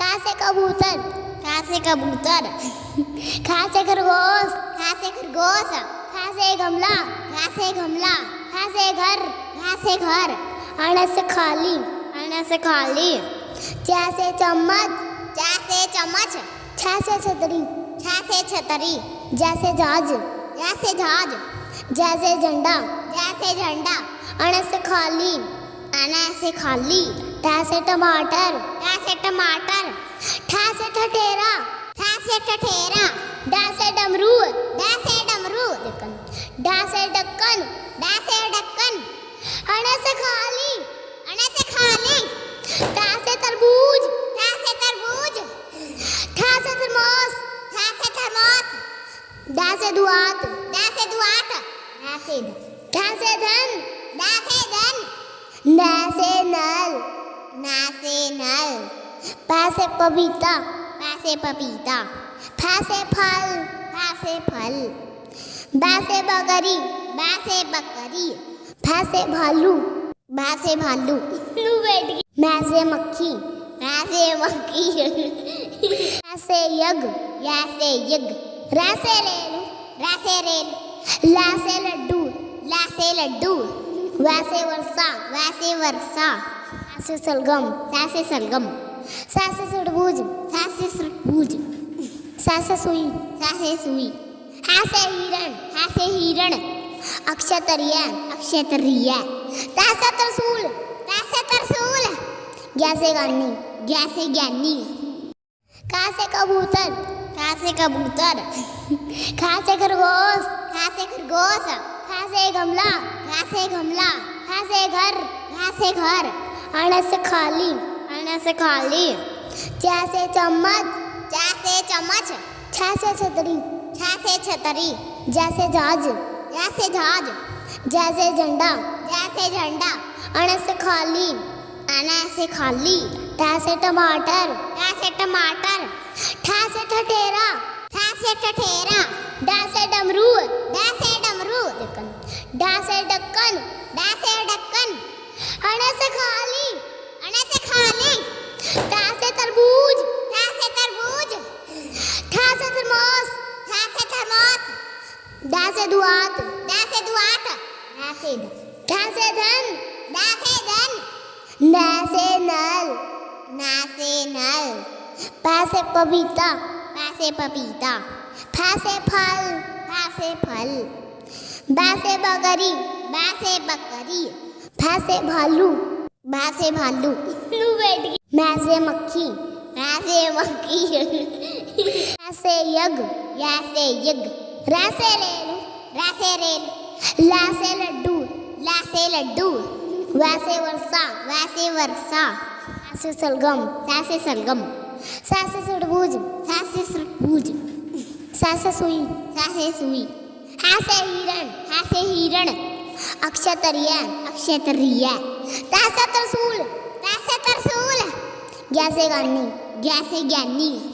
का से कबूतर, का से कबूतर। खा से खरगोश, खा से खरगोश। खा से गमला, खा से गमला। खा से घर, खा से घर। अण से खाली, अण से खाली। चा से चम्मच, चा से चम्मच। छा से छतरी, छा से छतरी। जा से जहाज, जा से जहाज। जा से झंडा, जा से झंडा। अण से खाली, अण से खाली। टा से टमाटर, टा से टमाटर। ठा से ठठेरा, ठा से ठठेरा। डा से डमरू, डा से डमरू। डा से ढक्कन, डा से ढक्कन। अण से खाली, अण से खाली। ता से तरबूज, ता से तरबूज। ठा से थर्मोस, ठा से थर्मोस। डा से दुआत, डा से दुआत। ठा से धन, डा से धन। ना से नल, ना से नल। पा से पपीता, पा से पपीता। फा से फल, फा से फल। बा से बकरी, बा से बकरी। फा से भालू, बा से भालू। मैं से मक्खी, मैं से मक्खी। या से यज्ञ, या से यज्ञ। रा से रेल, रा से रेल। ला से लड्डू, ला से लड्डू। वा से वर्षा, वा से वर्षा। सा से सलगम, सा से सलगम। सा से तरबूज, सा से तरबूज। सा से सुई, सा से सुई। हा से हिरण, हा से हिरण। अक्षतरिया, अक्षतरिया। ता से तरसूल, ता से तरसूल। ज्ञा से ज्ञानी, ज्ञा से ज्ञानी। का से कबूतर, का से कबूतर। खा से खरगोश, खा से खरगोश। खा से गमला, खा से गमला। खा से घर, खा से घर। अण से खाली, अण से खाली। चा से चम्मच, चा से चम्मच। छा से छतरी, छा से छतरी। जा से जहाज, जा से जहाज। जा से झंडा, जा से झंडा। अण से खाली, अण से खाली। टा से टमाटर, टा से टमाटर। ठा से ठठेरा, ठा से ठठेरा। डा से डमरू, डा से डमरू। डा से ढक्कन, डा से ढक्कन। अण से खाली, अण से खाली। ता से तरबूज, ता से तरबूज। ठा से थर्मोस, ठा से थर्मोस। डा से दुआत, डा से दुआत। ठा से धन, डा से धन। ना से नल, ना से नल। पा से पपीता, पा से पपीता। फा से फल, फा से फल। बा से बकरी, बा से बकरी। फा से भालू, बा से भालू। मैं से मक्खी, मैं से मक्खी। या से यज्ञ, या से यज्ञ। रा से रेल, रा से रेल। ला से लड्डू, ला से लड्डू। वा से वर्षा, वा से वर्षा। सा से सलगम, सा से सलगम। सा से तरबूज, सा से तरबूज। सा से सुई, सा से सुई। हा से हिरण, हा से हिरण। अक्षतरिया, अक्षतरिया। ता से तरसूल, ता से तरसूल। ज्ञा से ज्ञानी, ज्ञा से ज्ञानी।